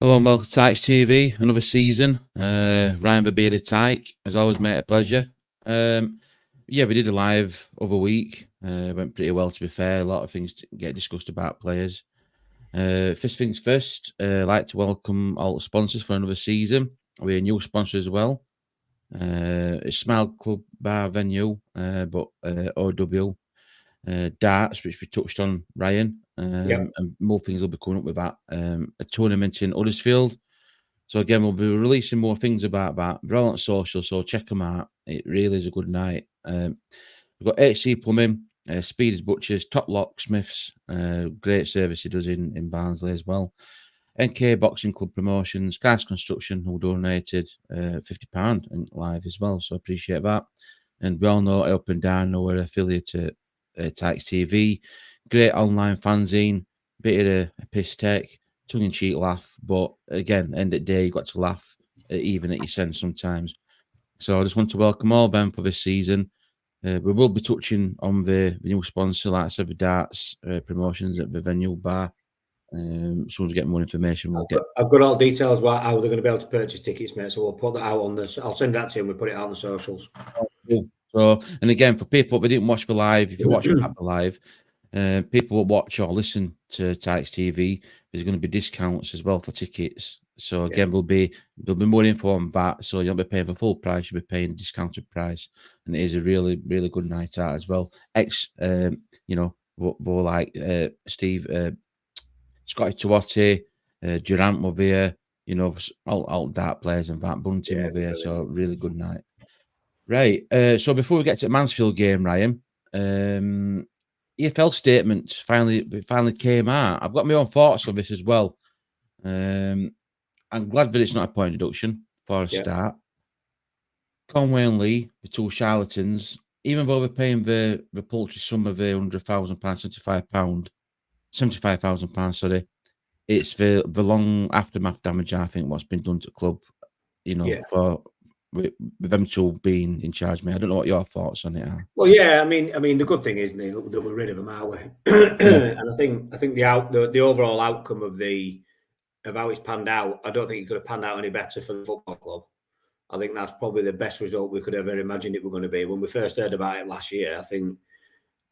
Hello and welcome to Tykes Tv, another season. Ryan the Bearded Tyke, as always, mate, a pleasure. We did a live over a week. Went pretty well, to be fair. A lot of things to get discussed about players. First things first, I'd like to welcome all the sponsors for another season. We're a new sponsor as well. It's Smile Club Bar Venue, but OW. Darts, which we touched on, Ryan, and more things will be coming up with that. A tournament in Huddersfield. So again, we'll be releasing more things about that. They're all on social, so check them out. It really is a good night. We've got HC Plumbing, Speeders Butchers, Top Locksmiths, great service he does in Barnsley as well. NK Boxing Club Promotions, Guys Construction, who donated £50 and live as well, so appreciate that. And we all know Up and Down, we're affiliate at Tykes TV, great online fanzine, bit of a piss take, tongue-in-cheek laugh, but again, end of the day, you got to laugh even at your sense sometimes. So I just want to welcome all of them for this season. We will be touching on the new sponsor, like I said, the Darts promotions at the Venue Bar. As soon as we get more information, I've got all details about how they're going to be able to purchase tickets, mate. So we'll put that out on this. I'll send that to you and we'll put it out on the socials. So, and again, for people that didn't watch the live, if you watch the live, people will watch or listen to Tykes TV. There's going to be discounts as well for tickets. So again, there'll be more info on that. So you'll be paying for full price. You'll be paying a discounted price, and it is a really, really good night out as well. More like Steve, Scotty Tuotti, Durant will be here. All dart players and that Bunting will be here. So really good night. Right. So before we get to the Mansfield game, Ryan, EFL statement finally came out. I've got my own thoughts on this as well. I'm glad that it's not a point deduction for a start. Conway and Lee, the two charlatans, even though they're paying the paltry sum of £100,000, £75,000, sorry, it's the long aftermath damage, I think, what's been done to the club, for with them two being in charge. Me, I don't know what your thoughts on it are. Well, yeah, I mean, the good thing is, Neil, that we're rid of them, are we? And I think the overall outcome of how it's panned out, I don't think it could have panned out any better for the football club. I think that's probably the best result we could ever imagine it were going to be. When we first heard about it last year, I think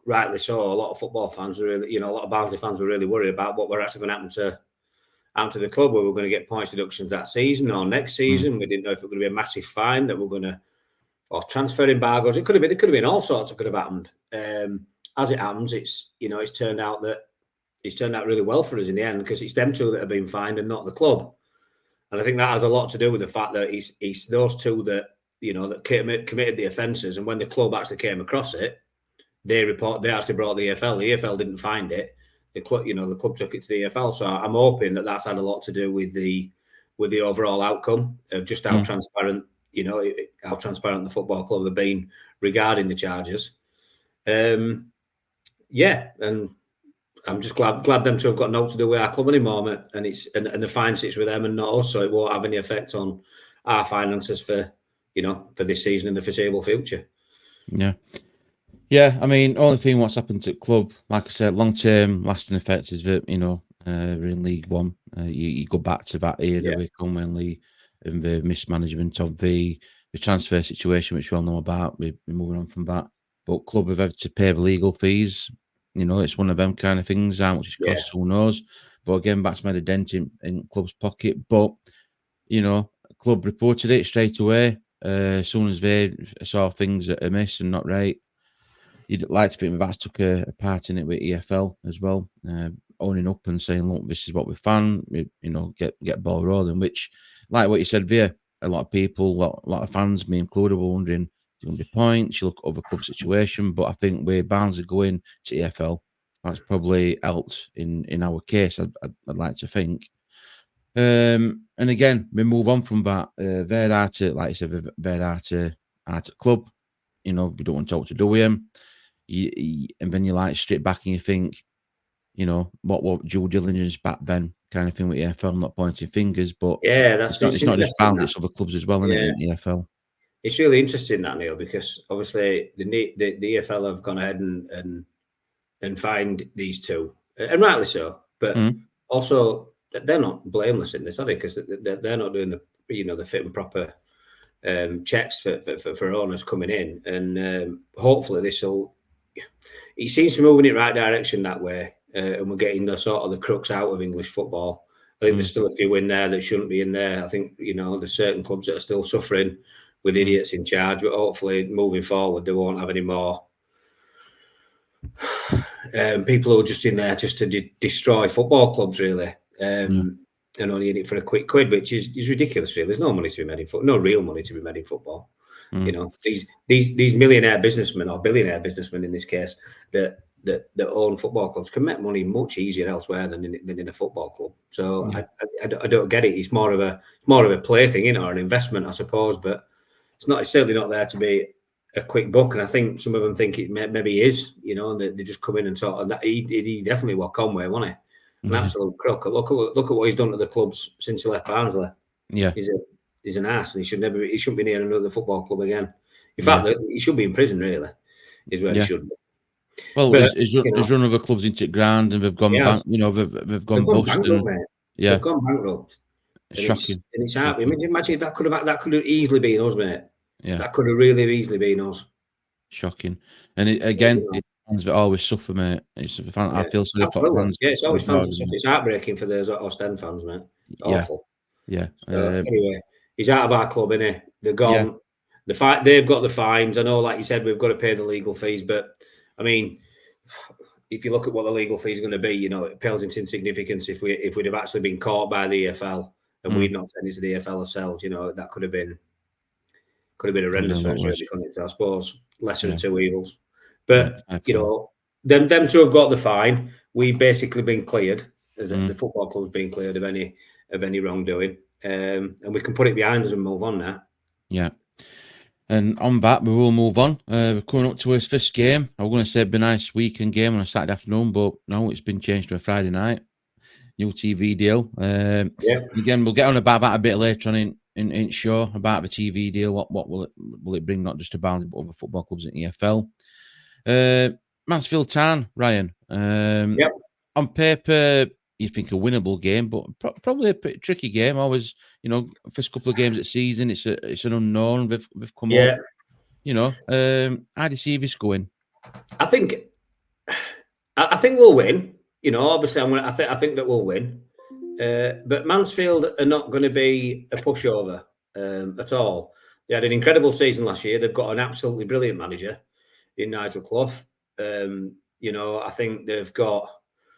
rightly so, a lot of football fans were really, a lot of Barnsley fans were really worried about what were actually going to happen to the club, where we're going to get points deductions that season or next season. We didn't know if it was going to be a massive fine that we're going to, or transfer embargoes. It could have been all sorts that could have happened. As it happens, it's turned out really well for us in the end, because it's them two that have been fined and not the club. And I think that has a lot to do with the fact that it's those two that that committed the offences, and when the club actually came across it, they actually brought the EFL. The EFL didn't find it. The club took it to the EFL. So I'm hoping that that's had a lot to do with the overall outcome of just how transparent, how transparent the football club have been regarding the charges. And I'm just glad them to have got no to do with our club anymore, and the fine sits with them and not us, so it won't have any effect on our finances for this season and the foreseeable future. Yeah, I mean, only thing what's happened to the club, like I said, long-term lasting effects is that, we're in League One. You go back to that era with Conway and Lee and the mismanagement of the transfer situation, which we all know about. We're moving on from that. But club have had to pay the legal fees. It's one of them kind of things. How much it costs, who knows? But again, that's made a dent in club's pocket. But, club reported it straight away. As soon as they saw things that are amiss and not right, you'd like to think that's took a part in it with EFL as well, owning up and saying, look, this is what we found, get ball rolling, which, like what you said there, a lot of people, a lot of fans, me included, were wondering, is it going to be points? You look at other club situation, but I think where Barnsley going to EFL, that's probably helped in our case, I'd like to think. And again, we move on from that. Verata, like you said, Verata at club, we don't want to talk to do with him. And then you strip back and you think, what due diligence back then, kind of thing with EFL. I'm not pointing fingers, but it's not just Barnsley, it's other clubs as well, isn't it, in EFL? It's really interesting, that, Neil, because obviously the EFL have gone ahead and fined these two, and rightly so. But also, they're not blameless in this, are they? Because they're not doing the fit and proper checks for owners coming in, and hopefully this will. It seems to be moving in the right direction that way, and we're getting the sort of the crux out of English football. I think there's still a few in there that shouldn't be in there. I think there's certain clubs that are still suffering with idiots in charge, but hopefully moving forward they won't have any more people who are just in there just to destroy football clubs, really, and only in it for a quick quid, which is ridiculous. Really, there's no money to be made in football, no real money to be made in football. These millionaire businessmen or billionaire businessmen in this case that own football clubs can make money much easier elsewhere than in a football club. So I don't get it. It's more of a play thing, or an investment, I suppose. But it's certainly not there to be a quick buck. And I think some of them think it maybe is. And they just come in and sort of that. He definitely was Conway, wasn't he? An absolute crook. Look at what he's done to the clubs since he left Barnsley. Yeah, he's an ass, and he shouldn't be near another football club again. In fact, he should be in prison. Really, is where he should be. Well, he's run other clubs into ground, and they've gone back. They've gone bust. Bankrupt, mate. Yeah, they've gone bankrupt. Shocking. It's hard. Imagine that could have easily been us, mate. Yeah, that could have really easily been us. Shocking. And it's fans that always suffer, mate. I feel sorry for fans. Yeah, it's always fans that suffer. It's heartbreaking for those Ostend fans, mate. It's awful. Yeah. So, anyway, he's out of our club, isn't he? They're gone. Yeah. They've got the fines. I know, like you said, we've got to pay the legal fees, but I mean, if you look at what the legal fees are going to be, it pales into insignificance if we'd have actually been caught by the EFL and we'd not sent it to the EFL ourselves. That could have been horrendous for us, really, couldn't it? So I suppose lesser of two evils. But them to have got the fine, we've basically been cleared. The football club's been cleared of any wrongdoing, and we can put it behind us and move on now. Yeah. And on that, we will move on. We're coming up to his first game. I was going to say it'd be a nice weekend game on a Saturday afternoon, but no, it's been changed to a Friday night. New TV deal. Again, we'll get on about that a bit later on in show about the TV deal. What will it bring? Not just to Barnsley, but other football clubs in EFL. Mansfield Town, Ryan. On paper, you think a winnable game, but probably a pretty tricky game. Always, first couple of games of the season, it's an unknown. They've come up. How do you see this going? I think we'll win. Obviously, I think that we'll win. But Mansfield are not going to be a pushover at all. They had an incredible season last year. They've got an absolutely brilliant manager in Nigel Clough. I think they've got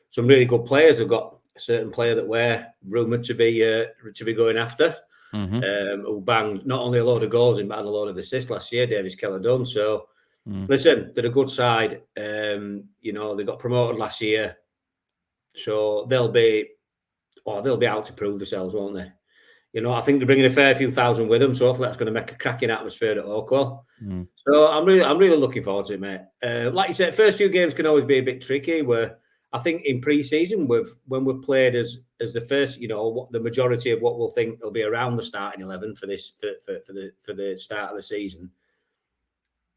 some really good players. They've got a certain player that we're rumoured to be going after, who banged not only a load of goals in, but had a load of assists last year, Davis Keller-Dunn. So, listen, they're a good side. They got promoted last year. So they'll be out to prove themselves, won't they? I think they're bringing a fair few thousand with them, so hopefully that's going to make a cracking atmosphere at Oakwell. So I'm really looking forward to it, mate. Like you said, first few games can always be a bit tricky. Where I think in pre-season, when we've played as the first, the majority of what we'll think will be around the starting 11 for this for the start of the season.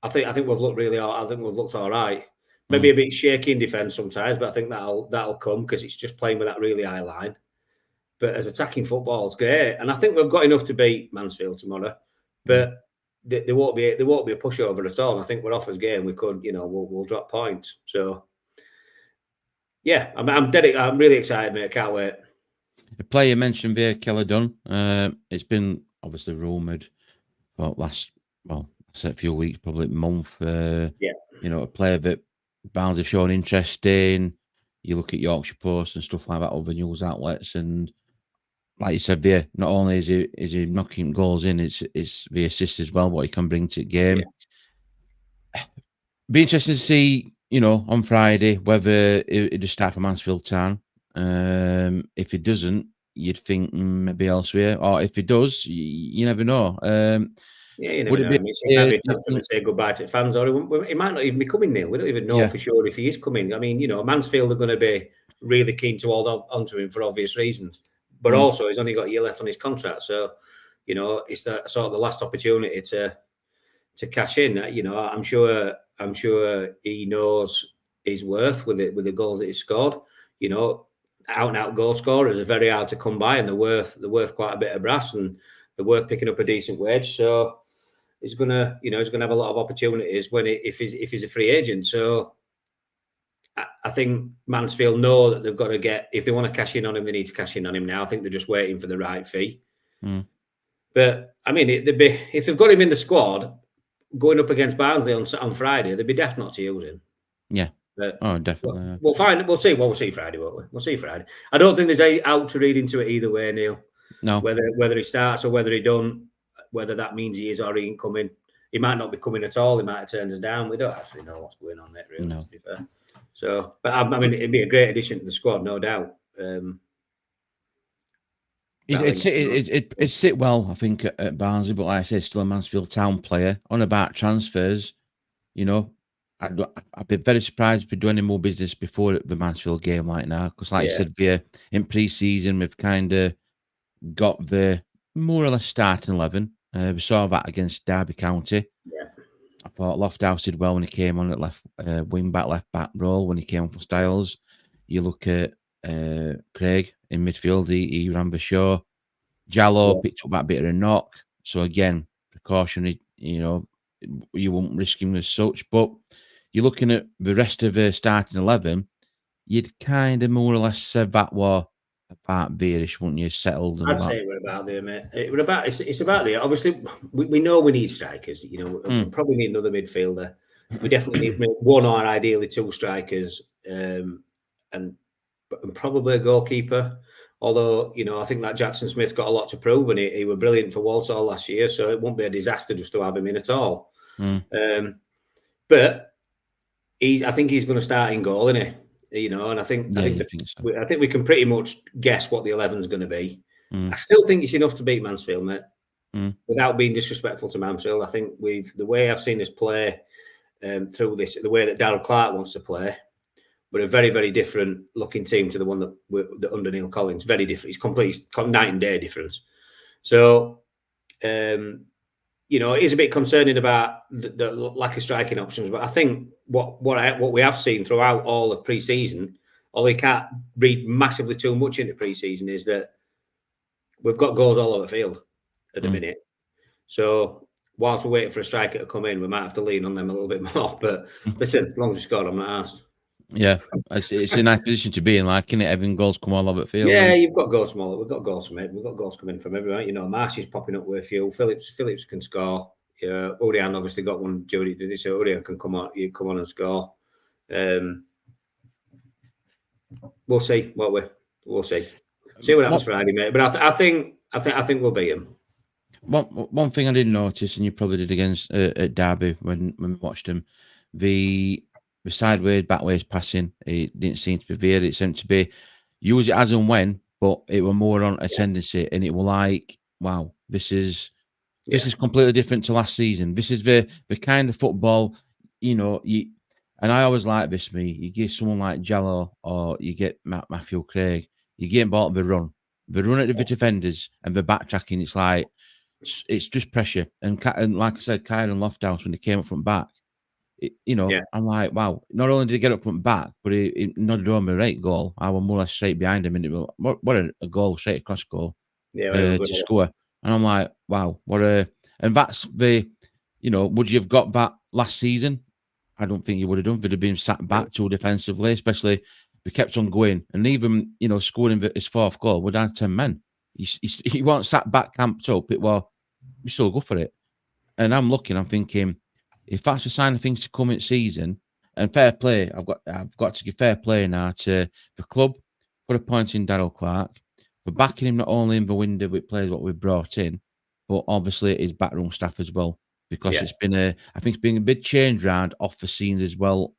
I think we've looked all right. Maybe a bit shaky in defence sometimes, but I think that'll come because it's just playing with that really high line. But as attacking football, it's great, and I think we've got enough to beat Mansfield tomorrow. But there won't be a pushover at all. And I think we're off as game. We could, we'll drop points. So yeah, I'm really excited, mate. I can't wait. The player mentioned there, Keller-Dunn. It's been obviously rumoured for a few weeks, probably a month. A player that Barnsley have shown interest in. You look at Yorkshire Post and stuff like that, other news outlets, and like you said there, not only is he knocking goals in, it's the assist as well, what he can bring to the game. Yeah. Be interesting to see, on Friday, whether it just start for Mansfield Town. If it doesn't, you'd think maybe elsewhere, or if it does, you never know. You never know. It might be a chance to say goodbye to fans, or he might not even be coming, Neil. We don't even know for sure if he is coming. I mean, Mansfield are going to be really keen to hold on to him for obvious reasons. But also, he's only got a year left on his contract. So, it's that sort of the last opportunity to cash in. I'm sure he knows his worth with the goals that he's scored. out goal scorers are very hard to come by, and they're worth quite a bit of brass, and they're worth picking up a decent wage. So he's gonna have a lot of opportunities if he's a free agent. So I think Mansfield know that they've got to get, if they want to cash in on him, they need to cash in on him now. I think they're just waiting for the right fee. But I mean, if they've got him in the squad going up against Barnsley on Friday, they'd be deaf not to use him. Yeah. But definitely. We'll find. We'll see. Well, we'll see Friday, won't we? We'll see Friday. I don't think there's any out to read into it either way, Neil. No. Whether he starts or whether he don't, whether that means he is or he ain't coming. He might not be coming at all. He might have turned us down. We don't actually know what's going on there, really. No. To be fair. So, but I mean, it'd be a great addition to the squad, no doubt. It sit well, I think, at Barnsley, but like I said, still a Mansfield Town player. On about transfers, you know, I'd be very surprised if we do any more business before the Mansfield game like now, because like you said, in pre-season, we've kind of got the more or less starting 11. We saw that against Derby County. Yeah. I thought Lofthouse did well when he came on at left wing back, left back role when he came on for Styles. You look at Craig in midfield, he ran the show. Jallo picked up that bit of a knock. So again, precautionary, you know, you won't risk him as such. But you're looking at the rest of the starting 11, you'd kind of more or less said that were about bearish, wouldn't you? Settled. And I'd say we're about there, mate. It's about there. Obviously, we know we need strikers. You know, we probably need another midfielder. We definitely need one or ideally two strikers, and probably a goalkeeper. Although, you know, I think that Jackson Smith got a lot to prove, and he was brilliant for Walsall last year, so it won't be a disaster just to have him in at all. But I think he's going to start in goal, isn't he? You know, and I think we can pretty much guess what the 11 is going to be. I still think it's enough to beat Mansfield, mate. Without being disrespectful to Mansfield, I think with the way I've seen us play through this, the way that Darryl Clark wants to play, but a very, very different looking team to the one that under Neil Collins. Very different. It's complete night and day difference. So, you know, it is a bit concerning about the lack of striking options. But I think what we have seen throughout all of pre-season, although you can't read massively too much into pre-season, is that we've got goals all over the field at the minute. So whilst we're waiting for a striker to come in, we might have to lean on them a little bit more. But listen, as long as we scored, I'm not asked. Yeah, it's a nice position to be in, like, innit? Having goals come all over the field. Yeah, you've got goals from all. We've got goals from it. We've got goals coming from everywhere. You know, Marsh is popping up with a few. Phillips can score. Urian obviously got one. Jody did it, so Urian can come on. You come on and score. We'll see. We'll see. See what happens Friday, mate. But I think we'll beat him. One thing I didn't notice, and you probably did against at Derby when we watched him, the sideways, backways passing, it didn't seem to be there. It seemed to be use it as and when, but it were more on a tendency, and it were like, wow, this is completely different to last season. This is the kind of football, you know. And I always like this. You give someone like Jallo or you get Matthew Craig, you get ball the run at the defenders and the backtracking. It's like it's just pressure. And like I said, Kyron Lofthouse when he came up from back. I'm like, wow. Not only did he get up from back, but he nodded on the right goal. I was more or less straight behind him, and it was what a goal, straight across goal, to score. And I'm like, wow, and that's the, you know, would you have got that last season? I don't think you would have done. They'd have been sat back too defensively, especially if we kept on going, and even, you know, scoring his fourth goal, we're down 10 men. He wasn't sat back, camped up. It was, we still go for it. And I'm thinking, if that's a sign of things to come in season, and fair play, I've got to give fair play now to the club for appointing Darryl Clark, for backing him not only in the window with players what we've brought in, but obviously his backroom staff as well, because it's been a big change round off the scenes as well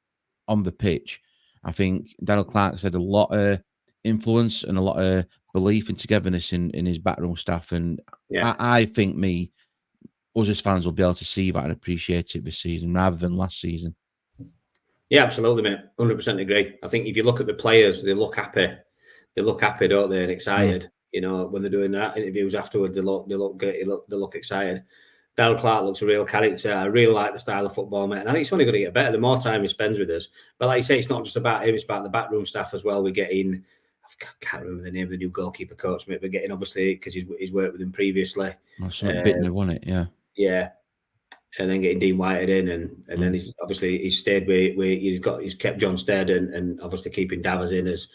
on the pitch. I think Darryl Clark's had a lot of influence and a lot of belief and togetherness in his backroom staff, and I think us as fans will be able to see that and appreciate it this season rather than last season. Yeah, absolutely, mate. 100% agree. I think if you look at the players, they look happy. They look happy, don't they? And excited. You know, when they're doing their interviews afterwards, they look great. They look excited. Darryl Clark looks a real character. I really like the style of football, mate. And I think it's only going to get better the more time he spends with us. But like you say, it's not just about him; it's about the backroom staff as well. We're getting, I can't remember the name of the new goalkeeper coach, mate, but getting obviously because he's worked with him previously. Something Bittner won it, yeah. Yeah. And then getting Dean Whited in, and then he's stayed with he's kept John Stead and obviously keeping Davers in as.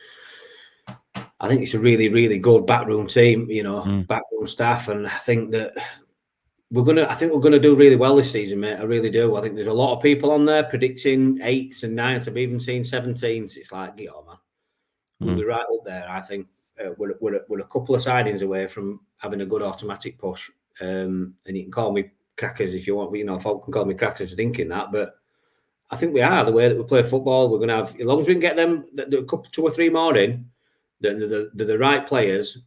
I think it's a really, really good backroom team, backroom staff, and I think that we're gonna do really well this season, mate. I really do. I think there's a lot of people on there predicting 8s and 9s. I've even seen 17s. It's like, get on, man. We'll be right up there. I think we're a couple of sidings away from having a good automatic push. And you can call me crackers if you want. Folk can call me crackers for thinking that, but I think we are the way that we play football. We're going to have, as long as we can get them a couple, 2 or 3 more in, the right players.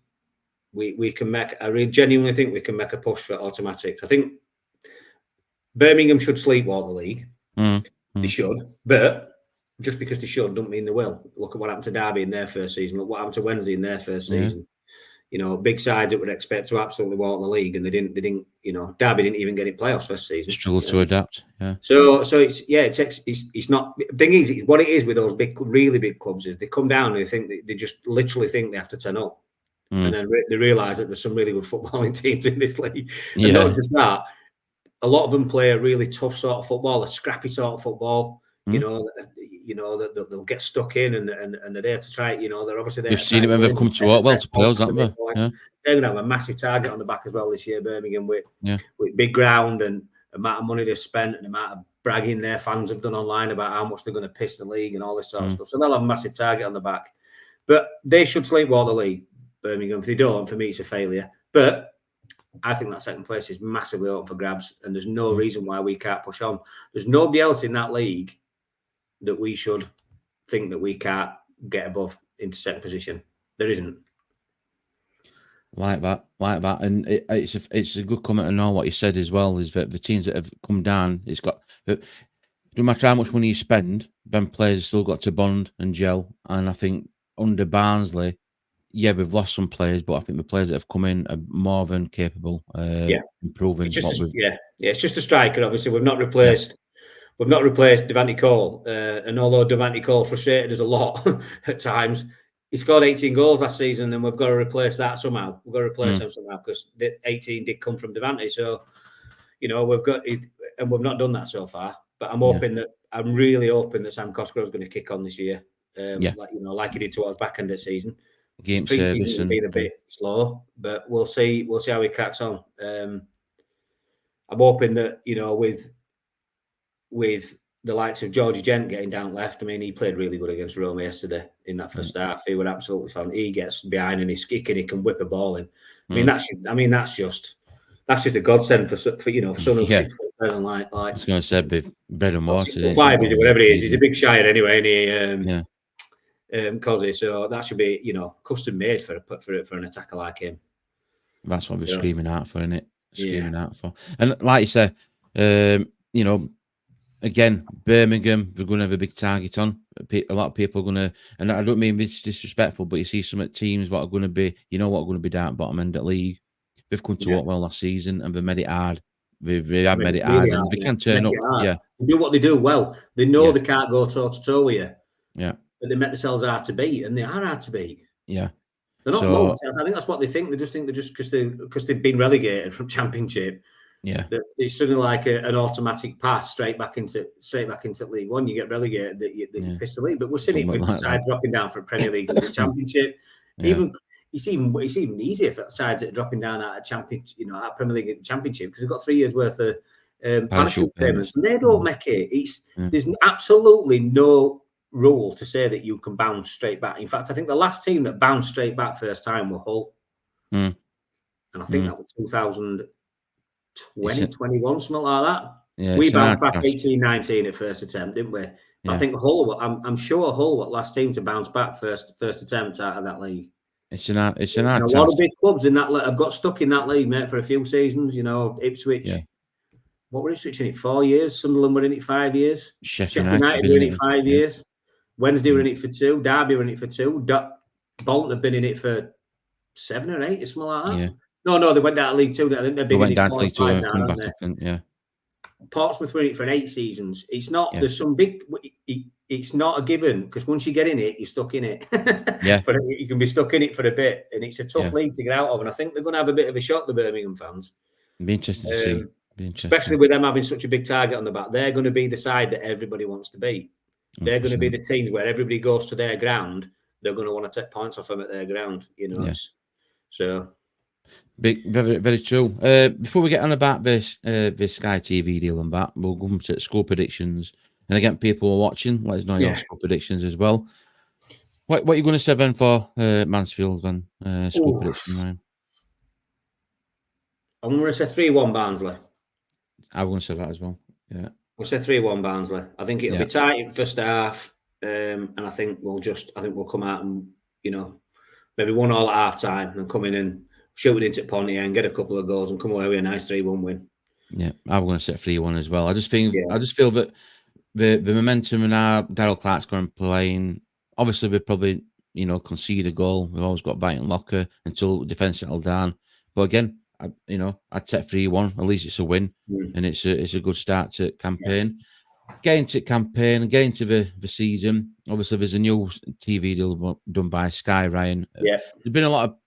We can make. I really genuinely think we can make a push for automatics. I think Birmingham should sleepwalk the league. They should, but just because they should, don't mean they will. Look at what happened to Derby in their first season. Look what happened to Wednesday in their first season. Big sides that would expect to absolutely walk the league, and they didn't. Derby didn't even get in playoffs first season. Struggle to adapt. Yeah. So it's not. The thing is, what it is with those really big clubs is they come down and they think they just literally think they have to turn up, and then they realise that there's some really good footballing teams in this league. And not just that, a lot of them play a really tough sort of football, a scrappy sort of football. That they'll get stuck in and they're there to try. They're obviously there. You've seen it when they've come to playoffs, haven't they? Yeah. They're going to have a massive target on the back as well this year, Birmingham, with big ground and the amount of money they've spent and the amount of bragging their fans have done online about how much they're going to piss the league and all this sort of stuff. So they'll have a massive target on the back. But they should sleepwalk the league, Birmingham. If they don't, for me, it's a failure. But I think that second place is massively open for grabs, and there's no reason why we can't push on. There's nobody else in that league that we should think that we can't get above into second position. There isn't. Like that, and it's a good comment on all what you said as well. Is that the teams that have come down, it's got. No matter how much money you spend, then players still got to bond and gel. And I think under Barnsley, we've lost some players, but I think the players that have come in are more than capable. Improving. It's just a striker. Obviously, we've not replaced. We've not replaced Devante Cole, and although Devante Cole frustrated us a lot at times, he scored 18 goals last season, and we've got to replace that somehow. We've got to replace him somehow because 18 did come from Devante. So, we've got, and we've not done that so far. But I'm really hoping that Sam Cosgrove's going to kick on this year, like he did towards back end of the season. Game service and been a bit slow, but we'll see how he cracks on. I'm hoping that with the likes of Georgie Gent getting down left. I mean, he played really good against Roma yesterday in that first half. He was absolutely fun. He gets behind and he's kicking. He can whip a ball in. That's just a godsend for someone who's 6 foot 7. Like I was going to say, bread and water. 5 is whatever he is. He's a big shire anyway, and Cozzy. So that should be custom made for an attacker like him. That's what we're screaming out for, isn't it? Screaming out for, and like you say, again, Birmingham, they're going to have a big target on. A lot of people are going to, and I don't mean it's disrespectful, but you see some teams what are going to be, going to be down bottom end of the league. They've come to work well last season and they made it hard. They have made it hard, and they can turn up. Yeah, they do what they do well. They know they can't go toe to toe with you. Yeah, but they make themselves hard to beat, and they are hard to beat. Yeah, they're not low. I think that's what they think. They just think because they've been relegated from Championship. Yeah, it's suddenly like an automatic pass straight back into League One. You get relegated, that you piss the league. But we're seeing it with sides dropping down from Premier League and the Championship. It's even easier for sides that are dropping down out of Championship, out of Premier League and Championship, because they've got 3 years worth of parachute payments, and they don't make it. There's absolutely no rule to say that you can bounce straight back. In fact, I think the last team that bounced straight back first time were Hull, and I think that was 2021, something like that. Yeah, we bounced back 18-19 at first attempt, didn't we? Yeah. I think Hull. I'm sure Hull were last team to bounce back first attempt out of that league. It's an hard task. A lot of big clubs in that have got stuck in that league, mate, for a few seasons. Ipswich. Yeah. What were Ipswich in it? 4 years. Sunderland were in it 5 years. Sheffield United were in it 5 years. Wednesday were in it for 2. Derby were in it for 2. Bolton have been in it for 7 or 8 or something like that. Yeah. No, they went down to League 2. I think they've been went in down it to League 2 and come back up. Yeah. Portsmouth were in it for 8 seasons. It's not. Yeah. There's some big. It's not a given because once you get in it, you're stuck in it. Yeah. But you can be stuck in it for a bit, and it's a tough league to get out of. And I think they're going to have a bit of a shock, the Birmingham fans. Be interesting to see. Especially with them having such a big target on the back. They're going to be the side that everybody wants to beat. They're 100%. Going to be the teams where everybody goes to their ground. They're going to want to take points off them at their ground, you know. Yes. So, very, very true. Before we get on about this Sky TV deal and that, we'll go to score predictions. And again, people are watching. Let us know your score predictions as well. What are you going to say then for Mansfield then? Score prediction, Ryan? I'm going to say 3-1 Barnsley. I'm going to say that as well. Yeah. We'll say 3-1 Barnsley. I think it'll be tight in the first half. And I think we'll come out and, you know, maybe 1-1 at half time and come in and shoot it into Pontiac and get a couple of goals and come away with a nice 3-1 win. Yeah, I'm going to say 3-1 as well. I just feel that the momentum in our Daryl Clark's going playing. Obviously, we probably, you know, concede a goal. We've always got bite and locker until defence settle down. But again, I'd take 3-1. At least it's a win, and it's a good start to campaign. Getting to campaign, getting to the season. Obviously, there's a new TV deal done by Sky, Ryan. Yeah, there's been a lot of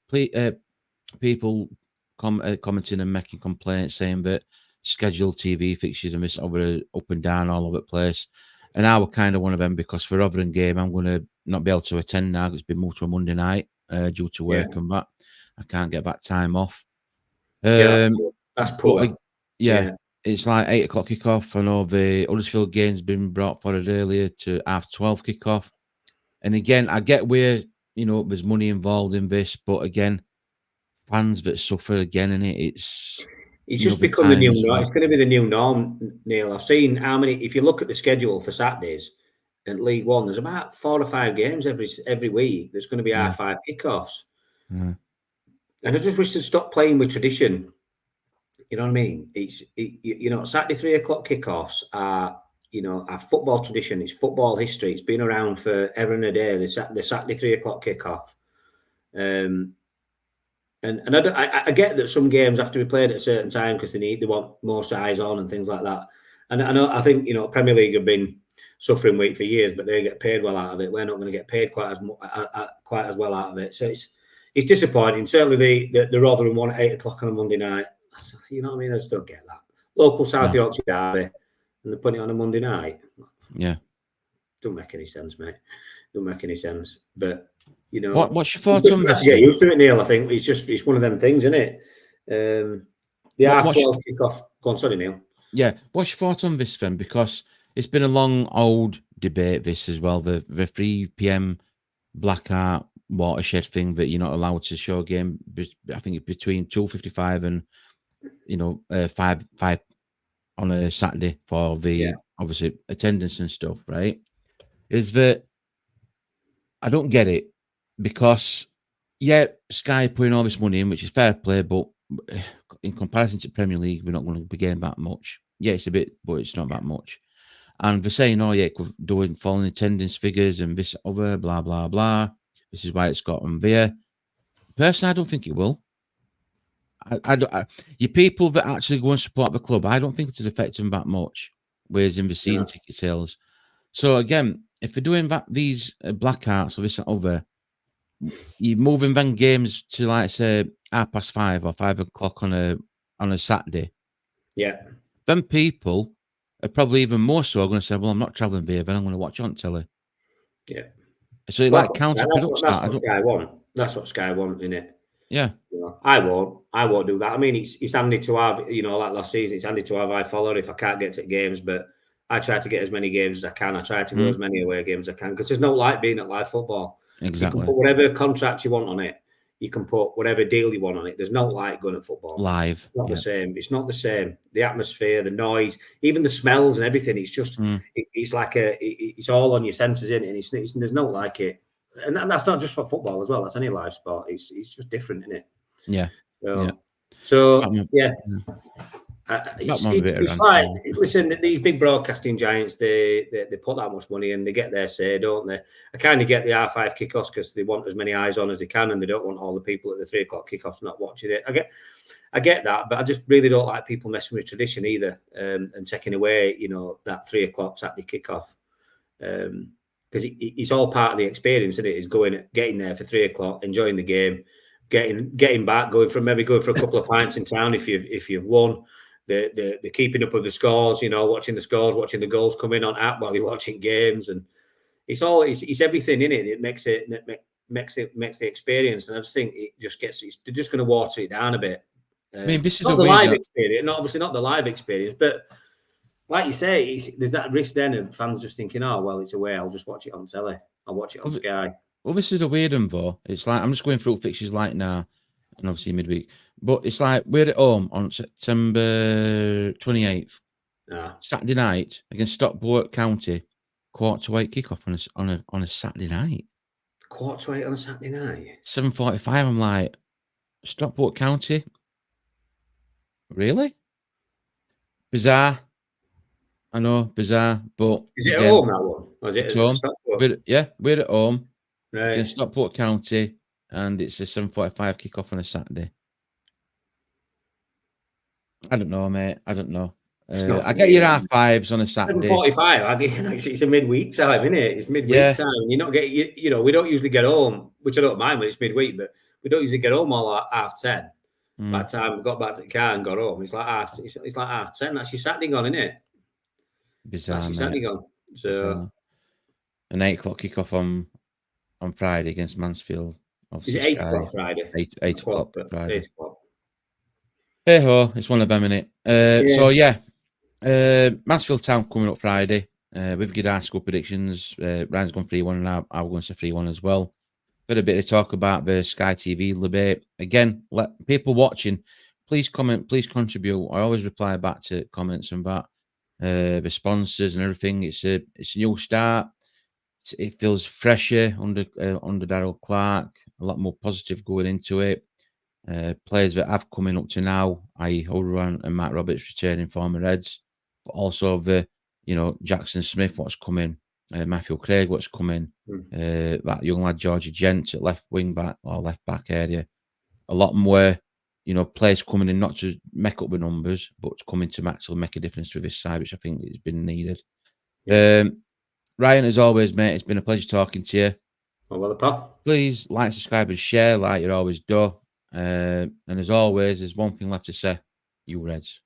people commenting and making complaints, saying that scheduled TV fixtures and this over up and down all over the place. And I was kind of one of them because for Rotherham game, I'm going to not be able to attend now. It's been moved to a Monday night due to work and that. I can't get that time off. That's poor. It's like 8 o'clock kickoff. I know the Huddersfield game's been brought forward earlier to 12:30 kickoff. And again, I get where, you know, there's money involved in this, but again, fans that suffer again in it, it's just become the new norm. It's going to be the new norm, Neil. I've seen how many, if you look at the schedule for Saturdays in League One, there's about 4 or 5 games every week. There's going to be R5 kickoffs. And I just wish to stop playing with tradition. You know what I mean? You know, Saturday 3 o'clock kickoffs are, you know, our football tradition. It's football history. It's been around for ever and a day. The Saturday 3 o'clock kickoff. And I get that some games have to be played at a certain time because they want most eyes on and things like that. And I think, you know, Premier League have been suffering week for years, but they get paid well out of it. We're not going to get paid quite as well out of it. So it's disappointing. Certainly the Rotherham one at 8 o'clock on a Monday night. You know what I mean? I just don't get that. Local South Yorkshire derby, and they're putting it on a Monday night. Yeah, don't make any sense, mate. Don't make any sense. But you know, what's your thoughts on this? Yeah, you to it, Neil. I think it's one of them things, isn't it? The half-12 kickoff. Go on, sorry, Neil. Yeah, what's your thoughts on this then? Because it's been a long, old debate. This as well, the 3 p.m. Blackheart watershed thing that you're not allowed to show a game. I think it's between 2:55 and 5 on a Saturday for the obviously attendance and stuff. Right? Is that I don't get it because Sky putting all this money in, which is fair play, but in comparison to Premier League, we're not going to be getting that much. Yeah, it's a bit, but it's not that much. And they're saying, doing falling attendance figures and this other blah blah blah. This is why it's got on there. Personally, I don't think it will. You people that actually go and support the club, I don't think it's affect them that much. Whereas in the season ticket sales. So again, if they're doing these Blackhearts or this and other, you're moving then games to like say 5:30 or 5 o'clock on a Saturday. Yeah. Then people are probably even more so going to say, well, I'm not travelling there, then I'm going to watch it on telly. Yeah. So it counterproductive. That's what Sky want. That's what Sky want, isn't it? Yeah. I won't do that. I mean, it's handy to have, like last season, it's handy to have iFollow if I can't get to games, but I try to get as many games as I can. I try to go as many away games as I can because there's no like being at live football. Exactly. You can put whatever contract you want on it. You can put whatever deal you want on it. There's no like going at football. Live. It's not the same. It's not the same. The atmosphere, the noise, even the smells and everything. It's just, it's like it's all on your senses, isn't it? And there's no like it. And that's not just for football as well. That's any live sport. It's just different, isn't it? Yeah. So It's like, listen, these big broadcasting giants, they put that much money and they get their say, don't they? I kind of get the R5 kickoffs because they want as many eyes on as they can and they don't want all the people at the 3 o'clock kickoffs not watching it. I get that, but I just really don't like people messing with tradition either, and taking away, that 3 o'clock Saturday kickoff, because it's all part of the experience, isn't it? Is getting there for 3 o'clock, enjoying the game, getting back, going for a couple of pints in town if you've won. The keeping up of the scores, watching the scores, watching the goals come in on app while you're watching games, and it's everything in it that makes the experience. And I just think they're just going to water it down a bit. I mean, this is not the live experience, obviously not the live experience, but like you say, there's that risk then of fans just thinking, oh well, it's away, I'll just watch it on telly, I'll watch it on Sky. Well, this is a weird one though. It's like I'm just going through fixtures like now, and obviously midweek. But it's like we're at home on September 28th, Saturday night against Stockport County, 7:45 kickoff on a Saturday night. 7:45 on a Saturday night. 7:45. I'm like, Stockport County. Really? Bizarre. I know, bizarre, but is it at home, that one? Or is it at home? We're at home. Right. Against Stockport County, and it's a 7:45 kickoff on a Saturday. I don't know, mate. I don't know. I get your R5s on a Saturday. 7:45. It's a midweek time, isn't it? It's midweek time. You're not getting. We don't usually get home, which I don't mind when it's midweek, but we don't usually get home all at 10:30. By the time we got back to the car and got home, it's like 10:30. That's your Saturday gone, isn't it? Bizarre, that's your Saturday gone. So bizarre. An 8 o'clock kickoff on Friday against Mansfield. Is it 8 o'clock Friday? 8 o'clock Friday. 8 o'clock. Hey ho, it's one of them, innit? Mansfield Town coming up Friday. We've got our school predictions. Ryan's gone 3-1 and I'm going to 3-1 as well. Got a bit of talk about the Sky TV debate. Again, let people watching, please comment, please contribute. I always reply back to comments and that. The sponsors and everything. It's a new start. It feels fresher under Darryl Clark. A lot more positive going into it. Players that have coming up to now, i.e. O'Ruan and Matt Roberts returning former Reds, but also the Jackson Smith, what's coming, Matthew Craig, what's coming, that young lad Georgie Gent at left wing back or left back area. A lot more, players coming in not to make up the numbers, but coming to actually make a difference to this side, which I think has been needed. Yeah. Ryan, as always, mate, it's been a pleasure talking to you. Well, pal. Please like, subscribe, and share like you always do. And as always, there's one thing left to say. You Reds.